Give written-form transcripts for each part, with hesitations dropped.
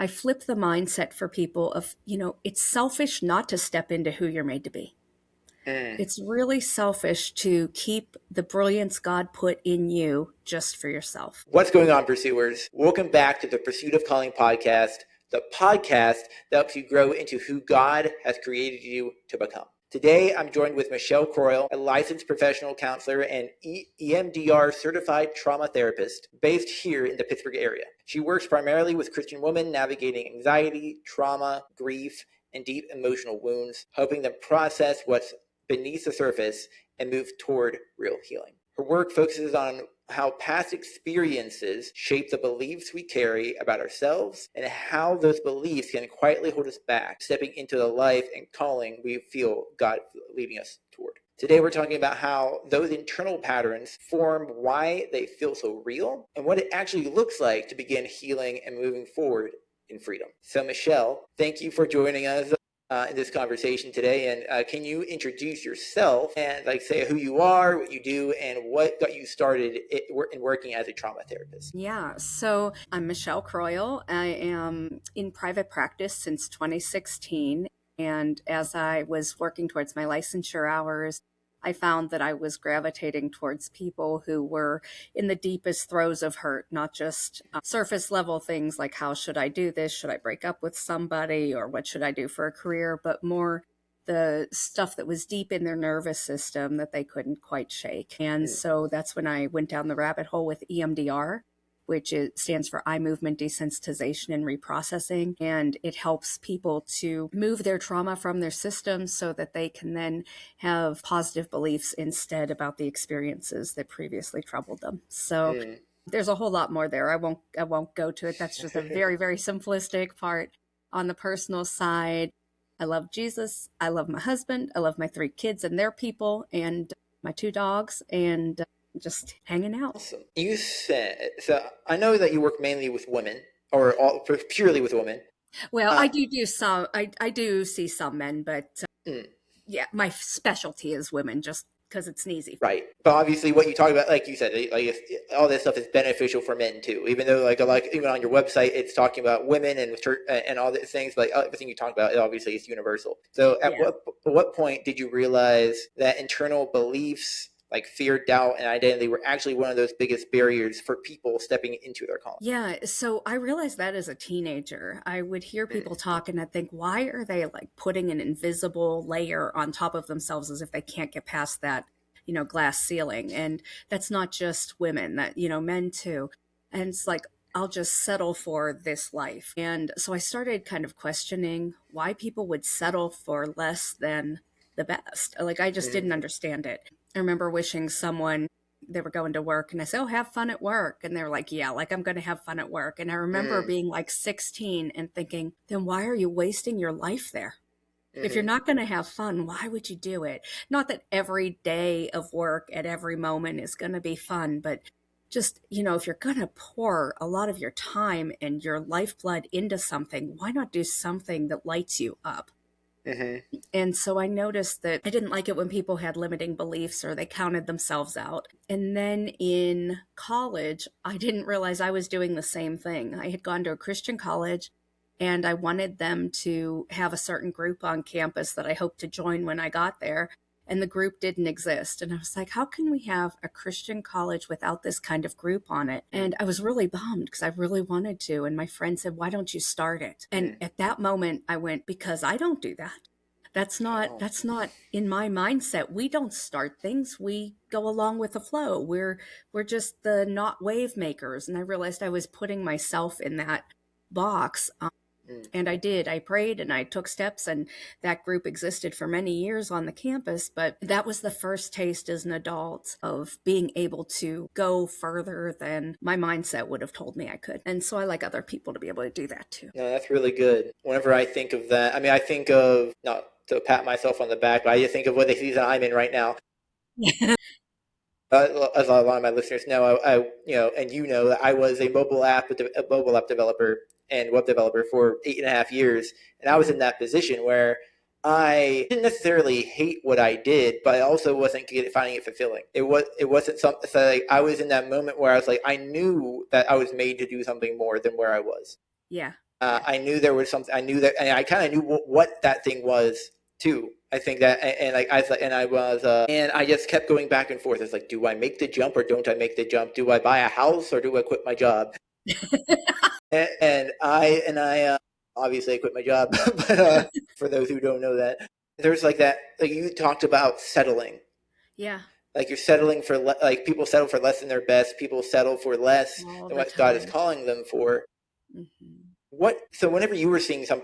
I flip the mindset for people of, it's selfish not to step into who you're made to be. Mm. It's really selfish to keep the brilliance God put in you just for yourself. What's going on, pursuers? Welcome back to the Pursuit of Calling podcast, the podcast that helps you grow into who God has created you to become. Today, I'm joined with Michelle Croyle, a licensed professional counselor and EMDR certified trauma therapist based here in the Pittsburgh area. She works primarily with Christian women navigating anxiety, trauma, grief, and deep emotional wounds, helping them process what's beneath the surface and move toward real healing. Her work focuses on how past experiences shape the beliefs we carry about ourselves and how those beliefs can quietly hold us back, stepping into the life and calling we feel God leading us toward. Today, we're talking about how those internal patterns form why they feel so real and what it actually looks like to begin healing and moving forward in freedom. So, Michelle, thank you for joining us in this conversation today. And can you introduce yourself and say who you are, what you do, and what got you started in working as a trauma therapist? Yeah, so I'm Michelle Croyle. I am in private practice since 2016. And as I was working towards my licensure hours, I found that I was gravitating towards people who were in the deepest throes of hurt, not just surface level things like how should I do this? Should I break up with somebody? Or what should I do for a career? But more the stuff that was deep in their nervous system that they couldn't quite shake. And so that's when I went down the rabbit hole with EMDR, which stands for eye movement desensitization and reprocessing. And it helps people to move their trauma from their system so that they can then have positive beliefs instead about the experiences that previously troubled them. So there's a whole lot more there. I won't go to it. That's just a very, very simplistic part. On the personal side, I love Jesus. I love my husband. I love my 3 kids and their people and my 2 dogs and just hanging out. Awesome. You said, so I know that you work mainly with women or purely with women. Well, I do some, I do see some men, but yeah, my specialty is women just because it's sneezy. Right. But obviously what you talk about, like you said, all this stuff is beneficial for men too, even though even on your website, it's talking about women and church and all these things, but everything you talk about, obviously is universal. So at what point did you realize that internal beliefs like fear, doubt, and identity were actually one of those biggest barriers for people stepping into their calling? Yeah, so I realized that as a teenager. I would hear people talk and I'd think, why are they like putting an invisible layer on top of themselves as if they can't get past that, glass ceiling? And that's not just women, that, men too. And it's like, I'll just settle for this life. And so I started kind of questioning why people would settle for less than the best. Like, I just didn't understand it. I remember wishing someone, they were going to work and I said, oh, have fun at work. And they're like, yeah, like I'm going to have fun at work. And I remember being like 16 and thinking, then why are you wasting your life there? If you're not going to have fun, why would you do it? Not that every day of work at every moment is going to be fun, but just, if you're going to pour a lot of your time and your lifeblood into something, why not do something that lights you up? And so I noticed that I didn't like it when people had limiting beliefs or they counted themselves out. And then in college, I didn't realize I was doing the same thing. I had gone to a Christian college and I wanted them to have a certain group on campus that I hoped to join when I got there. And the group didn't exist. And I was like, how can we have a Christian college without this kind of group on it? And I was really bummed because I really wanted to. And my friend said, why don't you start it? And at that moment I went, because I don't do that. That's not in my mindset. We don't start things. We go along with the flow. We're just the not wave makers. And I realized I was putting myself in that box. And I did. I prayed and I took steps, and that group existed for many years on the campus. But that was the first taste as an adult of being able to go further than my mindset would have told me I could. And so I like other people to be able to do that too. No, that's really good. Whenever I think of that, I think of, not to pat myself on the back, but I just think of what the season I'm in right now. As a lot of my listeners know, that I was a mobile app developer and web developer for 8.5 years, and I was in that position where I didn't necessarily hate what I did, but I also wasn't finding it fulfilling. It wasn't something. So like, I was in that moment where I was like, I knew that I was made to do something more than where I was. Yeah. Yeah. I knew there was something. I knew that, and I kind of knew what that thing was too. I think that, and like I thought, and I was, and I just kept going back and forth. It's like, do I make the jump or don't I make the jump? Do I buy a house or do I quit my job? And I obviously I quit my job, but for those who don't know that, there's like that. Like you talked about settling. Yeah. Like you're settling for like people settle for less than their best. People settle for less All than the what God is time. calling them for. Hmm. What so whenever you were seeing some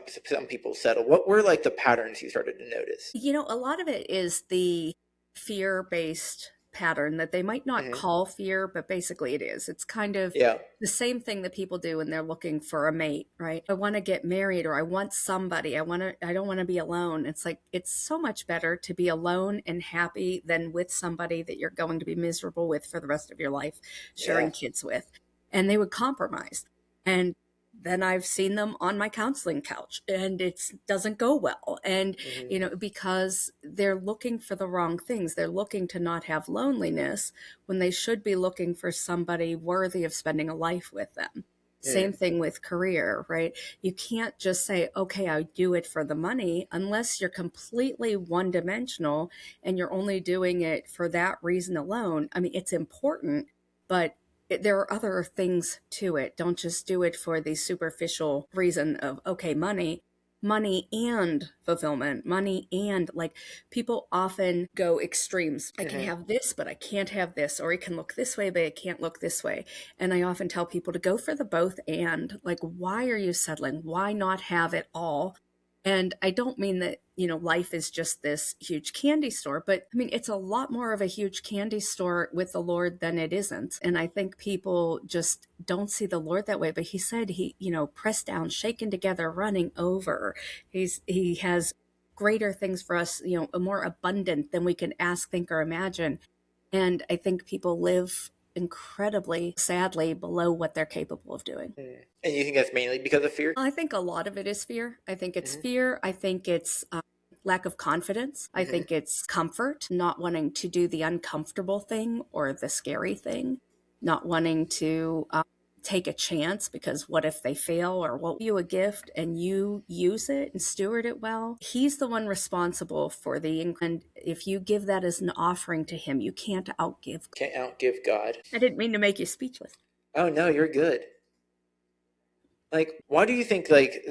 people settle, what were like the patterns you started to notice? A lot of it is the fear based pattern that they might not Hmm. call fear, but basically it is. It's kind of Yeah, the same thing that people do when they're looking for a mate, right? I want to get married or I want somebody. I don't want to be alone. It's like it's so much better to be alone and happy than with somebody that you're going to be miserable with for the rest of your life, yeah. sharing kids with. And they would compromise. And then I've seen them on my counseling couch and it doesn't go well. And, Hmm. because they're looking for the wrong things. They're looking to not have loneliness when they should be looking for somebody worthy of spending a life with them. Same Mm. thing with career, right? You can't just say, okay, I do it for the money unless you're completely one dimensional and you're only doing it for that reason alone. I mean, it's important, but there are other things to it. Don't just do it for the superficial reason of, okay, money and fulfillment, money and like people often go extremes. I can Hmm. have this, but I can't have this, or it can look this way, but it can't look this way. And I often tell people to go for the both and like, why are you settling? Why not have it all? And I don't mean that, life is just this huge candy store, but I mean, it's a lot more of a huge candy store with the Lord than it isn't. And I think people just don't see the Lord that way. But he said pressed down, shaken together, running over. He has greater things for us, more abundant than we can ask, think, or imagine. And I think people live incredibly sadly below what they're capable of doing. Mm. And you think that's mainly because of fear? I think a lot of it is fear. I think it's Hmm. fear. I think it's lack of confidence. I Hmm. think it's comfort, not wanting to do the uncomfortable thing or the scary thing, not wanting to take a chance because what if they fail or what you a gift and you use it and steward it well? He's the one responsible for and if you give that as an offering to him, you can't outgive. Can't outgive God. I didn't mean to make you speechless. Oh no, you're good. Like, why do you think like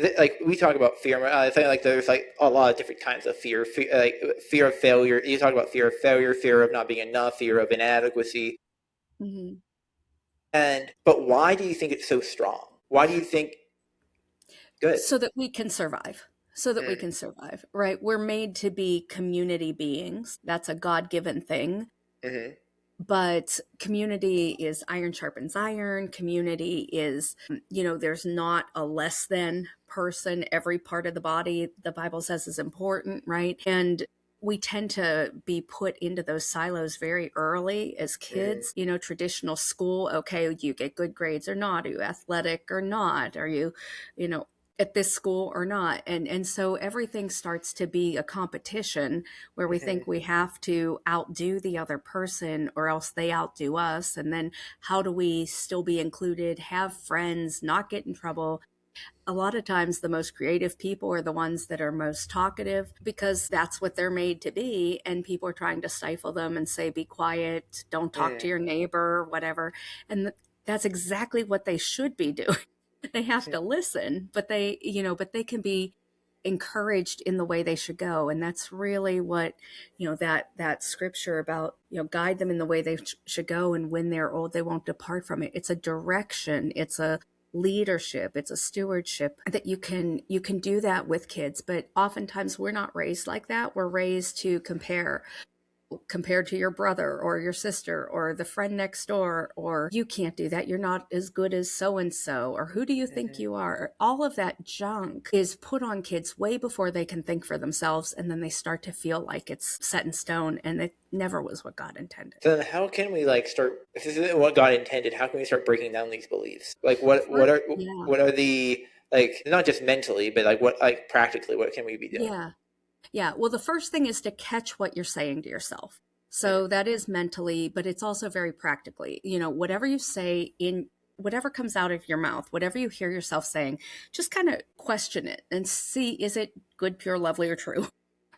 we talk about fear? I think like there's like a lot of different kinds of fear, like fear of failure. You talk about fear of failure, fear of not being enough, fear of inadequacy, Mhm. and but why do you think it's so strong? Why do you think good? So that we can survive. So that we Mm. can survive, right? We're made to be community beings. That's a God given thing. Hmm. But community is iron sharpens iron. Community is, there's not a less than person. Every part of the body, the Bible says, is important, right? And we tend to be put into those silos very early as Hmm. kids. Traditional school, okay, you get good grades or not? Are you athletic or not? Are you, you know, at this school or not? And so everything starts to be a competition where we Hmm. think we have to outdo the other person or else they outdo us. And then how do we still be included, have friends, not get in trouble? A lot of times the most creative people are the ones that are most talkative because that's what they're made to be, and people are trying to stifle them and say be quiet, don't talk to Hmm. your neighbor, whatever. And that's exactly what they should be doing. They have to listen, but they can be encouraged in the way they should go. And that's really what, that scripture about, guide them in the way they should go, and when they're old they won't depart from it. It's a direction, it's a leadership, it's a stewardship that you can do that with kids. But oftentimes we're not raised like that. We're raised to compare, compared to your brother or your sister or the friend next door, or you can't do that, you're not as good as so and so, or who do you think Hmm. you are? All of that junk is put on kids way before they can think for themselves, and then they start to feel like it's set in stone, and it never was what God intended. So then, how can we like start? If this isn't what God intended, how can we start breaking down these beliefs? Like, Yeah. what are the like not just mentally, but like what like practically, what can we be doing? Yeah. Yeah. Well, the first thing is to catch what you're saying to yourself. Mm. So that is mentally, but it's also very practically. Whatever you say in whatever comes out of your mouth, whatever you hear yourself saying, just kind of question it and see, is it good, pure, lovely, or true?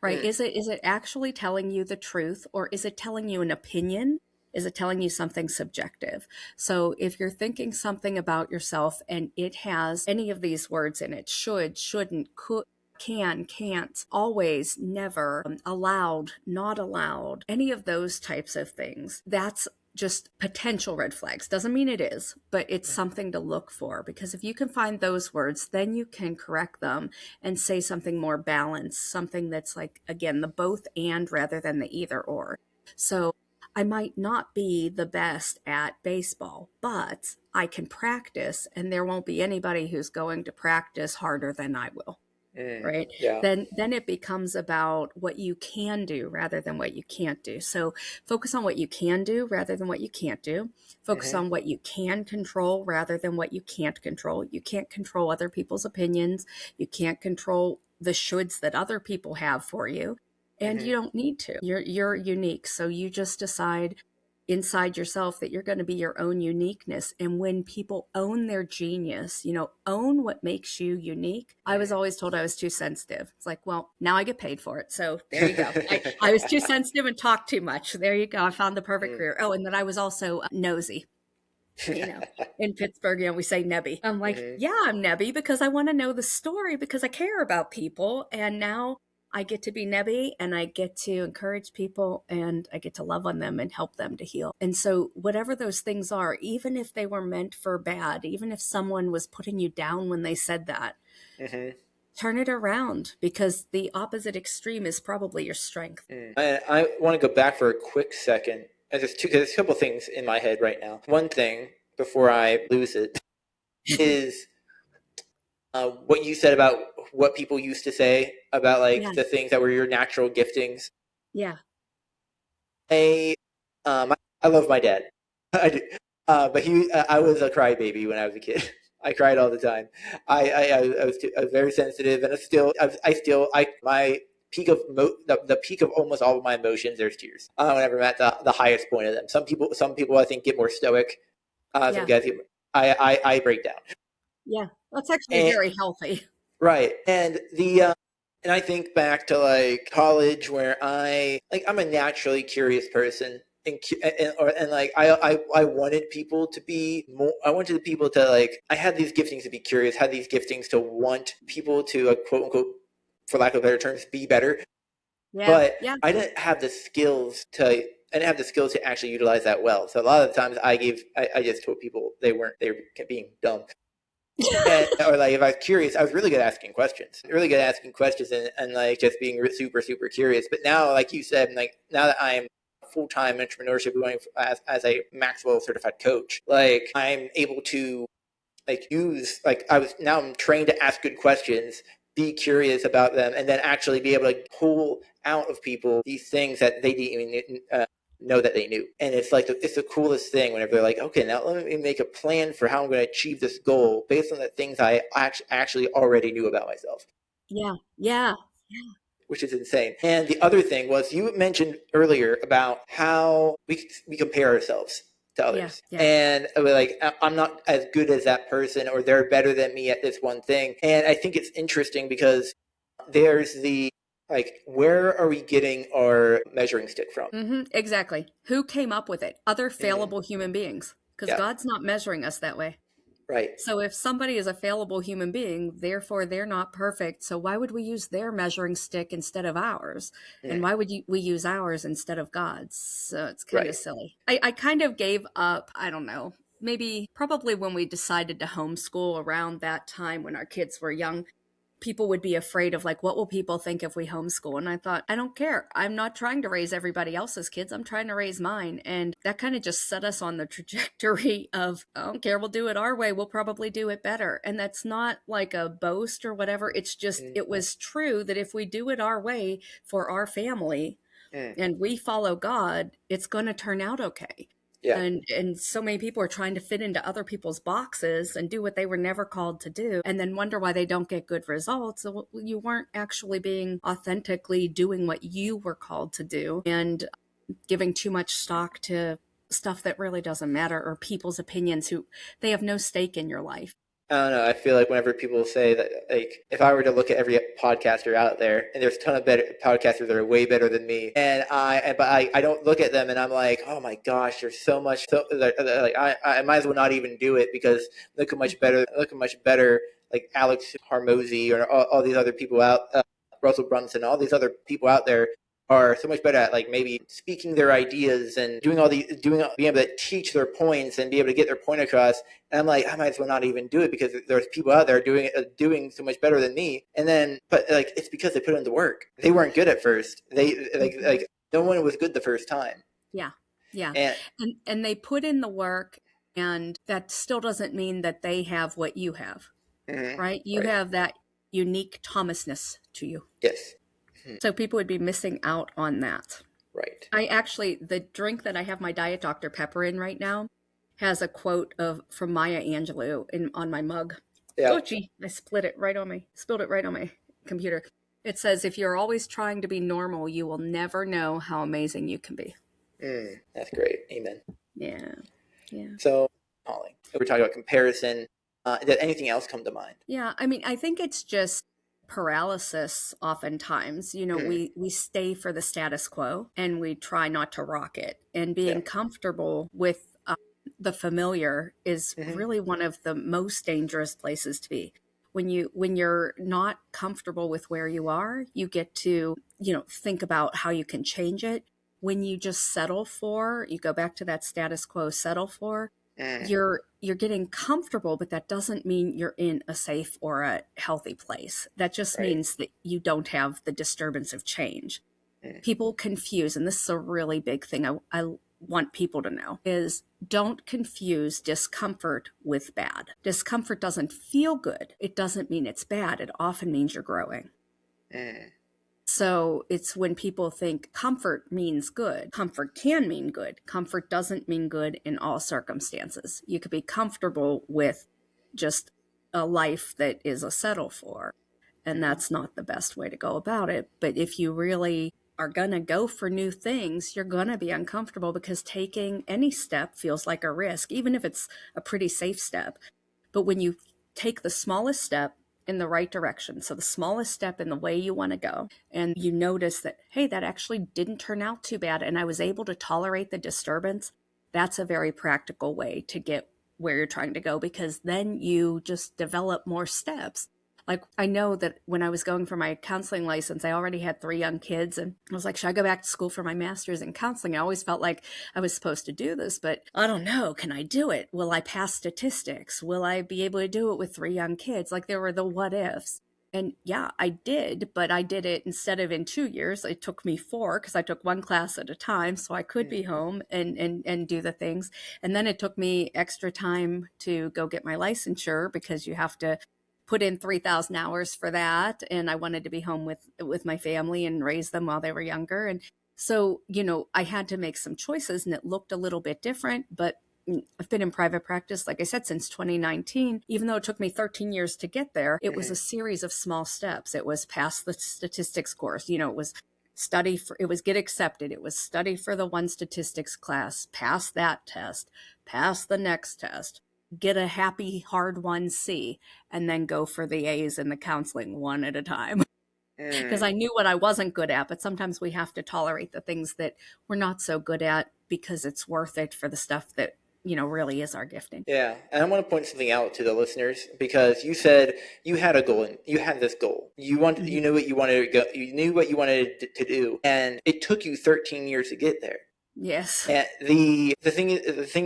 Right? Mm, Is it actually telling you the truth, or is it telling you an opinion? Is it telling you something subjective? So if you're thinking something about yourself and it has any of these words in it, should, shouldn't, could, can, can't, always, never, allowed, not allowed, any of those types of things, that's just potential red flags. Doesn't mean it is, but it's something to look for, because if you can find those words, then you can correct them and say something more balanced, something that's like, again, the both and rather than the either or. So I might not be the best at baseball, but I can practice, and there won't be anybody who's going to practice harder than I will. mm, Right? yeah. Then it becomes about what you can do rather than what you can't do. So focus on what you can do rather than what you can't do. Focus Hmm. on what you can control rather than what you can't control. You can't control other people's opinions. You can't control the shoulds that other people have for you. And Hmm. you don't need to. You're unique. So you just decide inside yourself that you're going to be your own uniqueness. And when people own their genius, own what makes you unique. I was always told I was too sensitive. It's like, well, now I get paid for it. So there you go. I was too sensitive and talked too much. There you go. I found the perfect Mm. career. Oh, and then I was also nosy. In Pittsburgh, we say nebby. I'm like, Hmm. yeah, I'm nebby because I want to know the story, because I care about people. And now I get to be nebby, and I get to encourage people, and I get to love on them and help them to heal. And so whatever those things are, even if they were meant for bad, even if someone was putting you down when they said that, Hmm. turn it around, because the opposite extreme is probably your strength. Mm. I want to go back for a quick second. And there's a couple things in my head right now. One thing before I lose it is what you said about what people used to say about like Yeah. the things that were your natural giftings. Yeah. I I love my dad. I do. But I was a crybaby when I was a kid. I cried all the time. I was very sensitive, and my peak of the peak of almost all of my emotions. There's tears. Whenever I'm at the highest point of them. Some people I think get more stoic. Some Yeah. guys get. I break down. Yeah. That's actually And very healthy. right. And I think back to like college where I'm a naturally curious person. And like I wanted people to be more. I wanted people to like. I had these giftings to be curious. Had these giftings to want people to quote unquote, for lack of better terms, be better. Yeah. But Yeah. I didn't have the skills to. I didn't have the skills to actually utilize that well. So a lot of the times I just told people they were being dumb. Or like if I was curious, I was really good at asking questions, and like just being super super curious. But now, like you said, like now that I'm full time entrepreneurship going as a Maxwell certified coach, like I'm able to like use like I'm trained to ask good questions, be curious about them, and then actually be able to pull out of people these things that they didn't even know that they knew. And it's like it's the coolest thing whenever they're like, okay, now let me make a plan for how I'm going to achieve this goal based on the things I actually already knew about myself, Yeah. Yeah. which is insane. And the other thing was you mentioned earlier about how we compare ourselves to Yeah. others. Yeah. And we're like, I'm not as good as that person, or they're better than me at this one thing. And I think it's interesting because there's the like, where are we getting our measuring stick from? Exactly. Who came up with it? Other Hmm. fallible human beings. Because Yeah, God's not measuring us that way. right. So if somebody is a fallible human being, therefore they're not perfect. So why would we use their measuring stick instead of ours? And Mm, why would we use ours instead of God's? So it's kind of right. silly. I kind of gave up, I don't know, probably when we decided to homeschool around that time when our kids were young. People would be afraid of like, what will people think if we homeschool? And I thought, I don't care. I'm not trying to raise everybody else's kids. I'm trying to raise mine. And that kind of just set us on the trajectory of, I don't care, we'll do it our way. We'll probably do it better. And that's not like a boast or whatever. It's just, Mm, it was true that if we do it our way for our family mm, and we follow God, it's going to turn out okay. yeah. And so many people are trying to fit into other people's boxes and do what they were never called to do, and then wonder why they don't get good results. So you weren't actually being authentically doing what you were called to do, and giving too much stock to stuff that really doesn't matter, or people's opinions who they have no stake in your life. I don't know. I feel like whenever people say that, like, if I were to look at every podcaster out there, and there's a ton of better podcasters that are way better than me, but I don't look at them and I'm like, oh my gosh, there's so much. So like, I might as well not even do it, because look how much better, like Alex Hormozy or all these other people out, Russell Brunson, all these other people out there are so much better at, like, maybe speaking their ideas and being able to teach their points and be able to get their point across. And I'm like, I might as well not even do it, because there's people out there doing so much better than me. And then, but like, it's because they put in the work. They weren't good at first. They like no one was good the first time. Yeah. Yeah. And And they put in the work, and that still doesn't mean that they have what you have, right? You right. have that unique Thomasness to you. Yes. So people would be missing out on that. Right. The drink that I have my Diet Dr. Pepper in right now has a quote from Maya Angelou on my mug. Yeah. Oh, gee, I spilled it right on my computer. It says, if you're always trying to be normal, you will never know how amazing you can be. That's great. Amen. Yeah. Yeah. So, Holly, we're talking about comparison. Did anything else come to mind? Yeah. I mean, I think it's just paralysis oftentimes. We stay for the status quo and we try not to rock it. And being comfortable with the familiar is really one of the most dangerous places to be. When you're not comfortable with where you are, you get to, think about how you can change it. When you just you go back to that status quo, settle for, you're getting comfortable, but that doesn't mean you're in a safe or a healthy place. That just means that you don't have the disturbance of change. People confuse, and this is a really big thing I want people to know, is don't confuse discomfort with bad. Discomfort doesn't feel good. It doesn't mean it's bad. It often means you're growing. So it's when people think comfort means good. Comfort can mean good. Comfort doesn't mean good in all circumstances. You could be comfortable with just a life that is a settle for, and that's not the best way to go about it. But if you really are going to go for new things, you're going to be uncomfortable, because taking any step feels like a risk, even if it's a pretty safe step. But when you take the smallest step in the right direction, so the smallest step in the way you want to go, and you notice that, hey, that actually didn't turn out too bad, and I was able to tolerate the disturbance, that's a very practical way to get where you're trying to go, because then you just develop more steps. Like, I know that when I was going for my counseling license, I already had 3 young kids, and I was like, should I go back to school for my master's in counseling? I always felt like I was supposed to do this, but I don't know. Can I do it? Will I pass statistics? Will I be able to do it with 3 young kids? Like, there were the what ifs. And yeah, I did, but I did it instead of in 2 years. It took me 4, because I took one class at a time, so I could be home and do the things. And then it took me extra time to go get my licensure, because you have to put in 3,000 hours for that. And I wanted to be home with my family and raise them while they were younger. And so, I had to make some choices, and it looked a little bit different, but I've been in private practice, like I said, since 2019. Even though it took me 13 years to get there, it was a series of small steps. It was pass the statistics course. It was it was get accepted. It was study for the one statistics class, pass that test, pass the next test, get a happy hard 1C, and then go for the A's in the counseling one at a time. Because I knew what I wasn't good at, but sometimes we have to tolerate the things that we're not so good at, because it's worth it for the stuff that really is our gifting. Yeah, and I want to point something out to the listeners, because you said you had a goal, and you had this goal. You knew what you wanted to go. You knew what you wanted to do, and it took you 13 years to get there. Yes. And the thing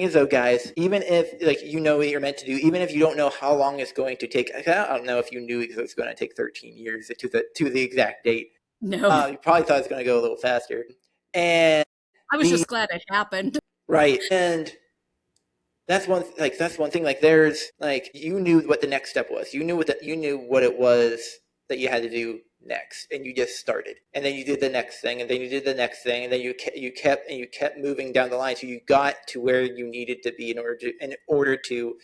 is though, guys, even if what you're meant to do, even if you don't know how long it's going to take, I don't know if you knew it was going to take 13 years to the exact date. No, you probably thought it was going to go a little faster. And I was just glad it happened. Right, and that's one thing. Like, there's you knew what the next step was. You knew what it was that you had to do next, and you just started, and then you did the next thing, and then you did the next thing, and then you kept moving down the line, so you got to where you needed to be in order to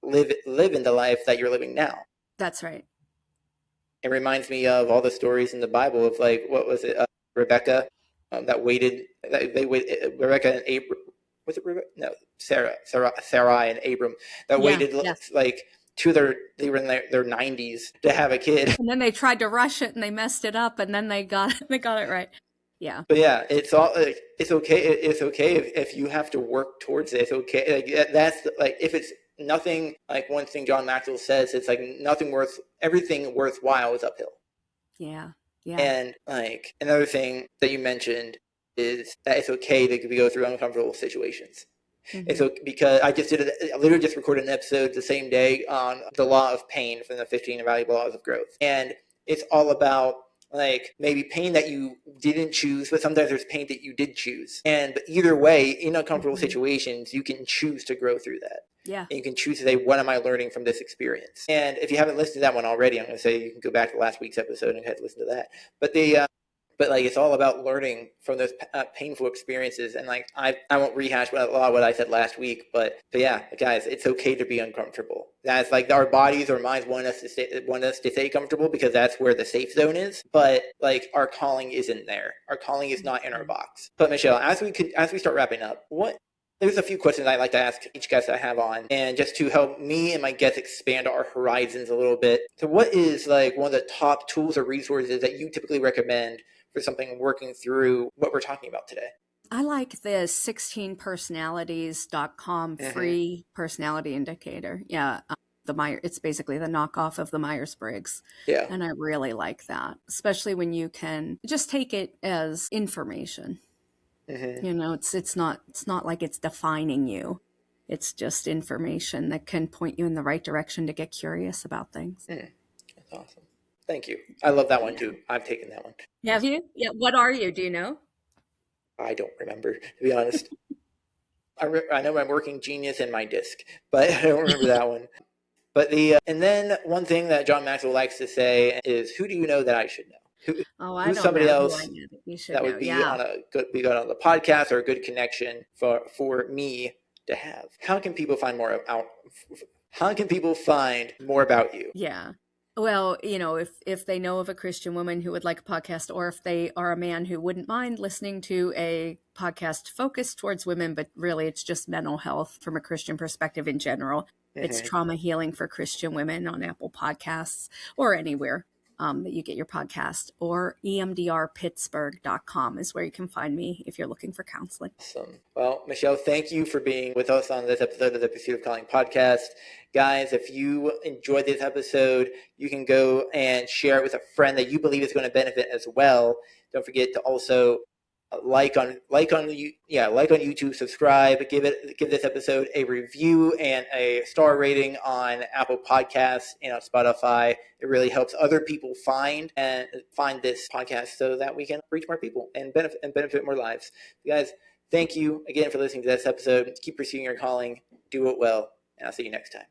live in the life that you're living now. That's right. It reminds me of all the stories in the Bible of, what was it, Rebecca, Rebecca and Abraham. was it no, Sarai and Abram that Yeah, waited yes. like they were in their 90s to have a kid. And then they tried to rush it and they messed it up, and then they got it right. Yeah. But yeah, it's all like, it's okay. It's okay if you have to work towards it. It's okay. Like that's like if it's nothing. Like one thing John Maxwell says, it's like everything worthwhile is uphill. Yeah. Yeah. And like another thing that you mentioned is that it's okay to go through uncomfortable situations. And so, because I literally just recorded an episode the same day on the law of pain from the 15 Valuable Laws of Growth. And it's all about like maybe pain that you didn't choose, but sometimes there's pain that you did choose. And either way, in uncomfortable situations, you can choose to grow through that. Yeah. And you can choose to say, what am I learning from this experience? And if you haven't listened to that one already, I'm going to say you can go back to last week's episode and listen to that. But like it's all about learning from those painful experiences, and like I won't rehash a lot of what I said last week, but yeah, guys, it's okay to be uncomfortable. That's like our bodies or minds want us to stay comfortable because that's where the safe zone is. But like our calling isn't there. Our calling is not in our box. But Michelle, as we start wrapping up, there's a few questions I'd like to ask each guest I have on, and just to help me and my guests expand our horizons a little bit. So what is like one of the top tools or resources that you typically recommend for something working through what we're talking about today? I like the 16personalities.com free personality indicator. Yeah. It's basically the knockoff of the Myers-Briggs. Yeah. And I really like that, especially when you can just take it as information. You know, it's not like it's defining you. It's just information that can point you in the right direction to get curious about things. That's awesome. Thank you. I love that one too. I've taken that one. Have you? Yeah. What are you? Do you know? I don't remember, to be honest. I know I'm working genius in my disc, but I don't remember that one. But and then one thing that John Maxwell likes to say is, "Who do you know that I should know?" Who's somebody else that would be on good on the podcast or a good connection for me to have? How can people find more about you? Yeah. Well, you know, if they know of a Christian woman who would like a podcast, or if they are a man who wouldn't mind listening to a podcast focused towards women, but really it's just mental health from a Christian perspective in general. It's Trauma Healing for Christian Women on Apple Podcasts or anywhere that you get your podcast, or emdrpittsburgh.com is where you can find me if you're looking for counseling. Awesome. Well, Michelle, thank you for being with us on this episode of the Pursuit of Calling podcast. Guys, if you enjoyed this episode, you can go and share it with a friend that you believe is going to benefit as well. Don't forget to also like on YouTube, subscribe, give this episode a review and a star rating on Apple Podcasts and on Spotify. It really helps other people find this podcast so that we can reach more people and benefit more lives. You guys, thank you again for listening to this episode. Keep pursuing your calling, do it well, and I'll see you next time.